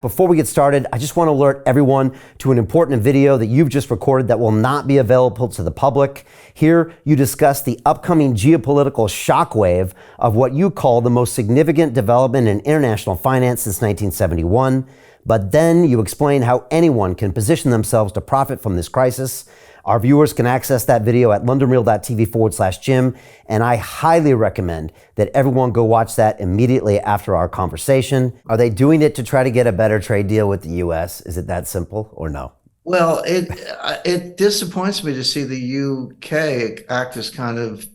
Before we get started, I just want to alert everyone to an important video that you've just recorded that will not be available to the public. Here, you discuss the upcoming geopolitical shockwave of what you call the most significant development in international finance since 1971. But then you explain how anyone can position themselves to profit from this crisis. Our viewers can access that video at londonreal.tv/Jim, and I highly recommend that everyone go watch that immediately after our conversation. Are they doing it to try to get a better trade deal with the U.S.? Is it that simple or no? Well, it disappoints me to see the UK act as kind of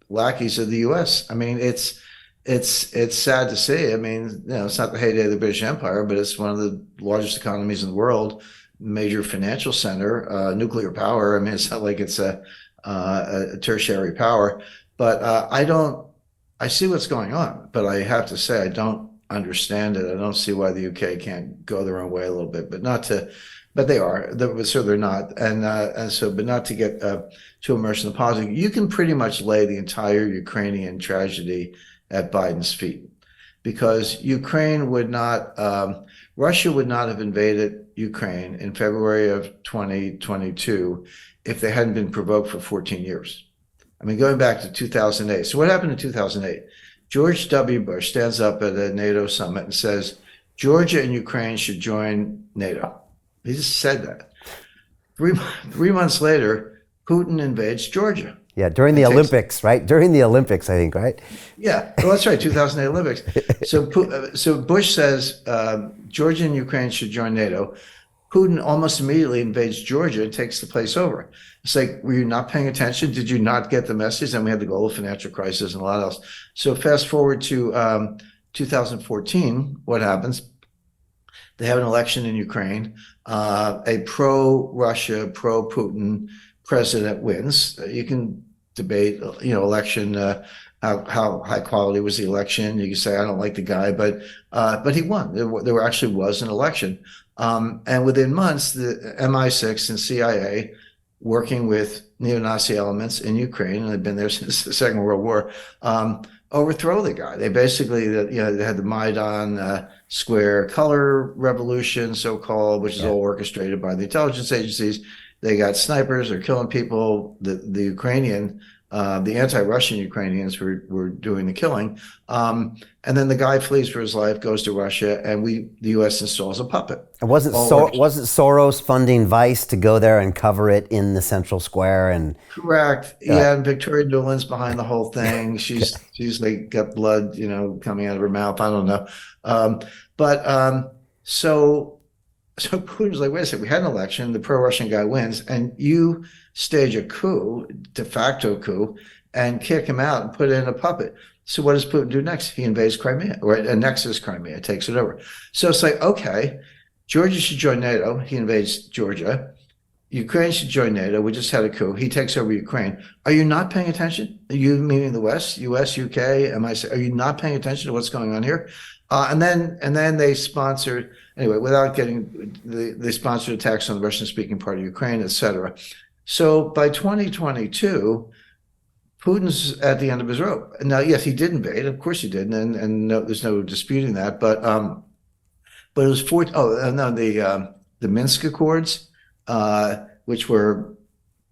lackeys of the US. I mean, it's sad to see. I mean, it's not the heyday of the British Empire, but it's one of the largest economies in the world, major financial center, nuclear power. I mean, it's not like it's a tertiary power, but I see what's going on, but I have to say, I don't understand it. I don't see why the UK can't go their own way a little bit, but they are, so they're not. But not to get too immersed in the politics. You can pretty much lay the entire Ukrainian tragedy at Biden's feet, because Ukraine would not, Russia would not have invaded Ukraine in February of 2022 if they hadn't been provoked for 14 years. I mean, going back to 2008. So what happened in 2008? George W. Bush stands up at a NATO summit and says, Georgia and Ukraine should join NATO. He just said that. Three months later, Putin invades Georgia. Yeah, during the Olympics, right? During the Olympics, I think, right? Yeah, well, that's right, 2008 Olympics. So Bush says Georgia and Ukraine should join NATO. Putin almost immediately invades Georgia and takes the place over. It's like, were you not paying attention? Did you not get the message? And we had the global financial crisis and a lot else. So fast forward to 2014, what happens? They have an election in Ukraine. A pro-Russia, pro-Putin president wins. You can debate, election, how high quality was the election. You can say, I don't like the guy, but he won. There actually was an election. And within months, the MI6 and CIA, working with neo-Nazi elements in Ukraine, and they've been there since the Second World War, overthrow the guy. They basically, they had the Maidan Square color revolution, so-called, which is all orchestrated by the intelligence agencies. They got snipers, they're killing people. The Ukrainian, the anti-Russian Ukrainians were doing the killing. And then the guy flees for his life, goes to Russia, and the U.S. installs a puppet. And wasn't Soros funding Vice to go there and cover it in the central square? And correct. Yeah, and Victoria Nuland's behind the whole thing. She's like got blood, coming out of her mouth. I don't know. So Putin's like, wait a second, we had an election, the pro-Russian guy wins, and you stage a coup, de facto coup, and kick him out and put in a puppet. So what does Putin do next? He invades Crimea, or annexes Crimea, takes it over. So it's like, okay, Georgia should join NATO. He invades Georgia. Ukraine should join NATO. We just had a coup. He takes over Ukraine. Are you not paying attention? You, meaning the West, US, UK, are you not paying attention to what's going on here? And then they sponsored, anyway, without getting, they sponsored attacks on the Russian-speaking part of Ukraine, etc. So by 2022, Putin's at the end of his rope. Now, yes, he did invade. Of course he did, and no, there's no disputing that. But it was the Minsk Accords, which were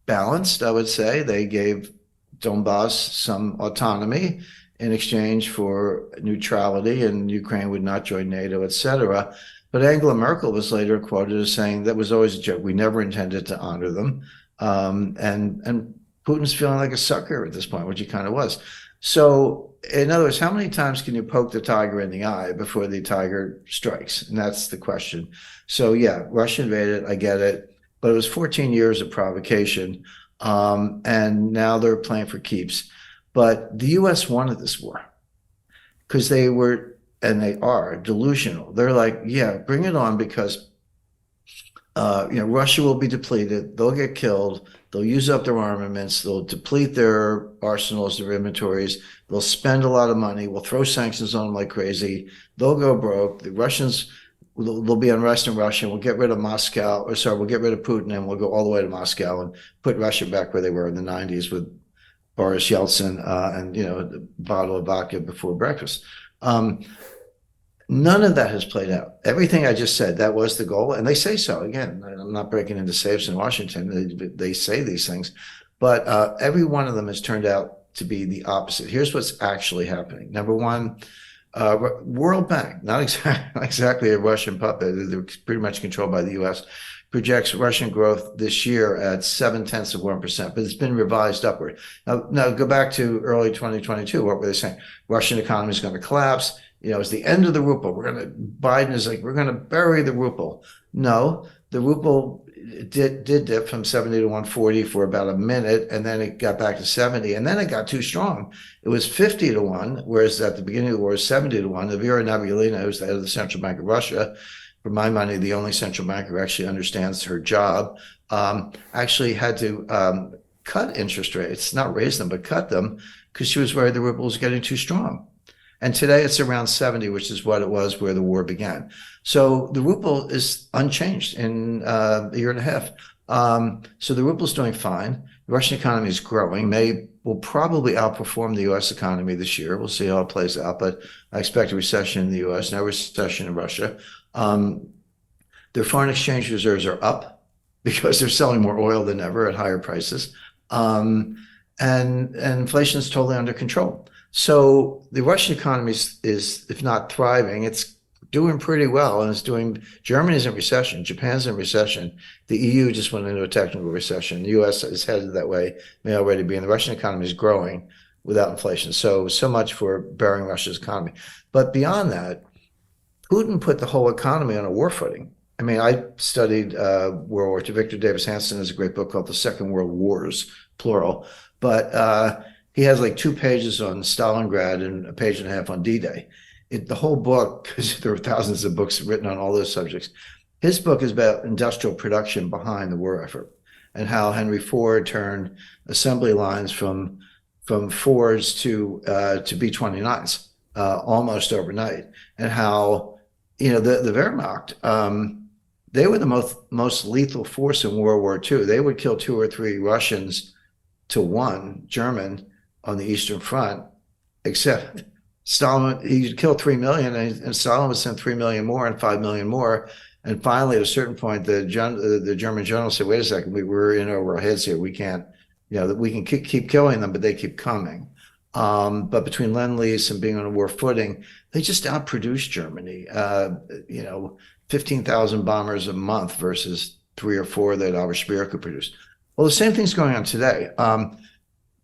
balanced, I would say. They gave Donbass some autonomy in exchange for neutrality, and Ukraine would not join NATO, etc. But Angela Merkel was later quoted as saying that was always a joke. We never intended to honor them. And Putin's feeling like a sucker at this point, which he kind of was. So in other words, how many times can you poke the tiger in the eye before the tiger strikes? And that's the question. So yeah, Russia invaded, I get it, but it was 14 years of provocation. And now they're playing for keeps. But the U.S. wanted this war because they were, and they are, delusional. They're like, yeah, bring it on, because Russia will be depleted. They'll get killed. They'll use up their armaments. They'll deplete their arsenals, their inventories. They'll spend a lot of money. We'll throw sanctions on them like crazy. They'll go broke. The Russians, there'll be unrest in Russia. We'll get rid of Moscow, we'll get rid of Putin, and we'll go all the way to Moscow and put Russia back where they were in the 90s with Boris Yeltsin and a bottle of vodka before breakfast. None of that has played out. Everything I just said, that was the goal. And they say so. Again, I'm not breaking into safes in Washington. They say these things. But every one of them has turned out to be the opposite. Here's what's actually happening. Number one, World Bank, not exactly a Russian puppet. They're pretty much controlled by the U.S., projects Russian growth this year at 0.7%, but it's been revised upward. Now go back to early 2022. What were they saying? Russian economy is going to collapse. It's the end of the ruble. Biden is like, we're going to bury the ruble. No, the ruble did dip from 70 to 140 for about a minute, and then it got back to 70, and then it got too strong. It was 50 to 1, whereas at the beginning of the war it was 70 to 1. Elvira Nabiullina, who's the head of the Central Bank of Russia, for my money, the only central banker who actually understands her job, actually had to cut interest rates, not raise them, but cut them, because she was worried the ruble was getting too strong. And today it's around 70, which is what it was where the war began. So the ruble is unchanged in a year and a half. So the ruble is doing fine. The Russian economy is growing, will probably outperform the U.S. economy this year. We'll see how it plays out, but I expect a recession in the U.S., no recession in Russia. Their foreign exchange reserves are up because they're selling more oil than ever at higher prices. And inflation is totally under control. So the Russian economy is, if not thriving, it's doing pretty well, and it's doing. Germany's in recession, Japan's in recession, the EU just went into a technical recession. The US is headed that way, may already be, and the Russian economy is growing without inflation. So much for burying Russia's economy. But beyond that, Putin put the whole economy on a war footing. I mean, I studied World War II. Victor Davis Hanson has a great book called The Second World Wars, plural. But he has like 2 pages on Stalingrad and a page and a half on D-Day. The whole book, because there are thousands of books written on all those subjects, his book is about industrial production behind the war effort and how Henry Ford turned assembly lines from Fords to B-29s almost overnight, and how the Wehrmacht, they were the most lethal force in World War II. They would kill 2 or 3 Russians to 1 German on the Eastern Front, except Stalin, he killed 3 million, and Stalin would send 3 million more and 5 million more. And finally, at a certain point, the German general said, wait a second, we're in over our heads here. We can't, we can keep killing them, but they keep coming. But between Lend-Lease and being on a war footing, they just outproduced Germany. 15,000 bombers a month versus 3 or 4 that Albert Speer could produce. Well, the same thing's going on today.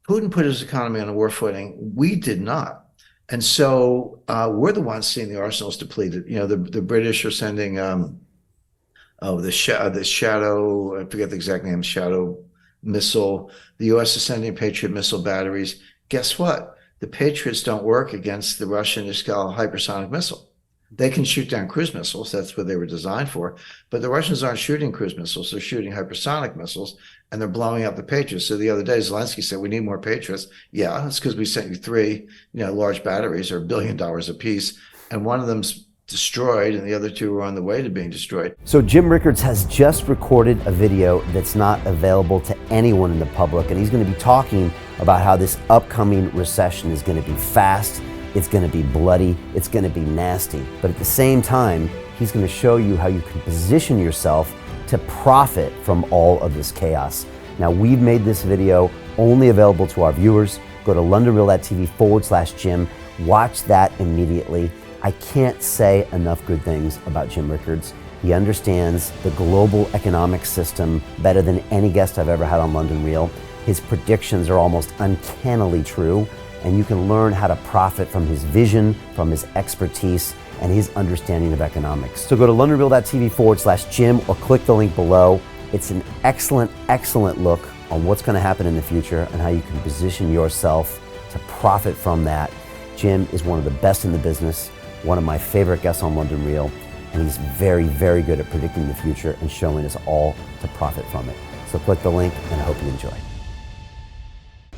Putin put his economy on a war footing. We did not. And so we're the ones seeing the arsenals depleted. The British are sending the Shadow, I forget the exact name, Shadow missile. The U.S. is sending Patriot missile batteries. Guess what? The Patriots don't work against the Russian Iskal hypersonic missile. They can shoot down cruise missiles. That's what they were designed for. But the Russians aren't shooting cruise missiles. They're shooting hypersonic missiles, and they're blowing up the Patriots. So the other day, Zelensky said, we need more Patriots. Yeah, that's because we sent you 3 large batteries, or $1 billion a piece, and one of them's destroyed, and the other 2 are on the way to being destroyed. So Jim Rickards has just recorded a video that's not available to anyone in the public, and he's going to be talking about how this upcoming recession is going to be fast, it's going to be bloody, it's going to be nasty. But at the same time, he's going to show you how you can position yourself to profit from all of this chaos. Now, we've made this video only available to our viewers. Go to londonreal.tv/Jim. Watch that immediately. I can't say enough good things about Jim Rickards. He understands the global economic system better than any guest I've ever had on London Real. His predictions are almost uncannily true, and you can learn how to profit from his vision, from his expertise, and his understanding of economics. So go to londonreal.tv/Jim or click the link below. It's an excellent, excellent look on what's going to happen in the future and how you can position yourself to profit from that. Jim is one of the best in the business, one of my favorite guests on London Real, and he's very, very good at predicting the future and showing us all to profit from it. So click the link, and I hope you enjoy.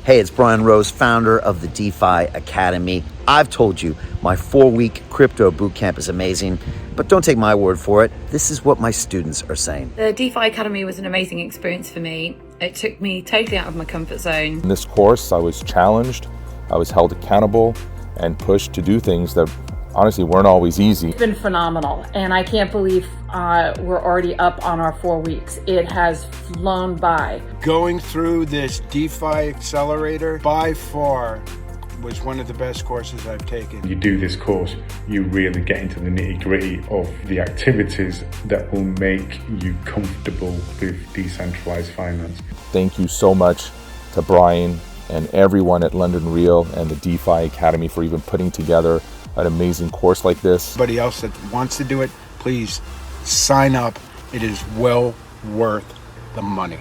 Hey, it's Brian Rose, founder of the DeFi Academy. I've told you my 4-week crypto bootcamp is amazing, but don't take my word for it. This is what my students are saying. The DeFi Academy was an amazing experience for me. It took me totally out of my comfort zone. In this course, I was challenged, I was held accountable, and pushed to do things that honestly weren't always easy. It's been phenomenal, and I can't believe we're already up on our 4 weeks. It has flown by. Going through this DeFi accelerator by far was one of the best courses I've taken. You do this course, you really get into the nitty-gritty of the activities that will make you comfortable with decentralized finance. Thank you so much to Brian and everyone at London Real and the DeFi Academy for even putting together an amazing course like this. Anybody else that wants to do it, please sign up. It is well worth the money.